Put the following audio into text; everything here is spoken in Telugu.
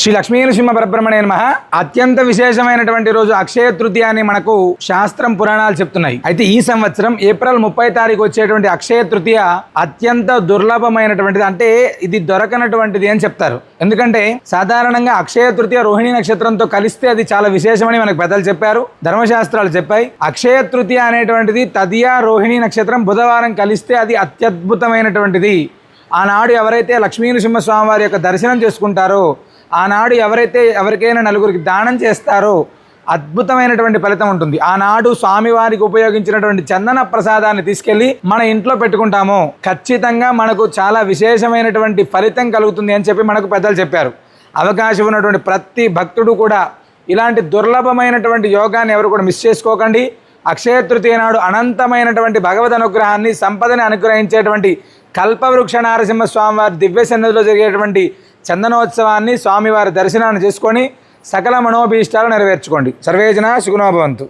శ్రీ లక్ష్మీనరసింహ పరబ్రహ్మణే నమః. అత్యంత విశేషమైనటువంటి రోజు అక్షయ తృతీయ అని మనకు శాస్త్రం పురాణాలు చెప్తున్నాయి. అయితే ఈ సంవత్సరం ఏప్రిల్ 30 తారీఖు వచ్చేటువంటి అక్షయ తృతీయ అత్యంత దుర్లభమైనటువంటిది, అంటే ఇది దొరకనటువంటిది అని చెప్తారు. ఎందుకంటే సాధారణంగా అక్షయ తృతీయ రోహిణి నక్షత్రంతో కలిస్తే అది చాలా విశేషమని మనకు పెద్దలు చెప్పారు, ధర్మశాస్త్రాలు చెప్పాయి. అక్షయ తృతీయ అనేటువంటిది తదియా రోహిణి నక్షత్రం బుధవారం కలిస్తే అది అత్యద్భుతమైనటువంటిది. ఆనాడు ఎవరైతే లక్ష్మీనరసింహ స్వామి వారి యొక్క దర్శనం చేసుకుంటారో, ఆనాడు ఎవరైతే ఎవరికైనా నలుగురికి దానం చేస్తారో అద్భుతమైనటువంటి ఫలితం ఉంటుంది. ఆనాడు స్వామివారికి ఉపయోగించినటువంటి చందన ప్రసాదాన్ని తీసుకెళ్ళి మన ఇంట్లో పెట్టుకుంటామో ఖచ్చితంగా మనకు చాలా విశేషమైనటువంటి ఫలితం కలుగుతుంది అని చెప్పి మనకు పెద్దలు చెప్పారు. అవకాశం ఉన్నటువంటి ప్రతి భక్తుడు కూడా ఇలాంటి దుర్లభమైనటువంటి యోగాన్ని ఎవరు కూడా మిస్ చేసుకోకండి. అక్షయ తృతీయ నాడు అనంతమైనటువంటి భగవద్ అనుగ్రహాన్ని, సంపదని అనుగ్రహించేటువంటి కల్పవృక్ష నారసింహ స్వామివారి దివ్య సన్నిధిలో జరిగేటువంటి చందనోత్సవాన్ని, స్వామివారి దర్శనాన్ని చేసుకొని సకల మనోభీష్టాలు నెరవేర్చుకోండి. సర్వేజన సుఖినో భవంతు.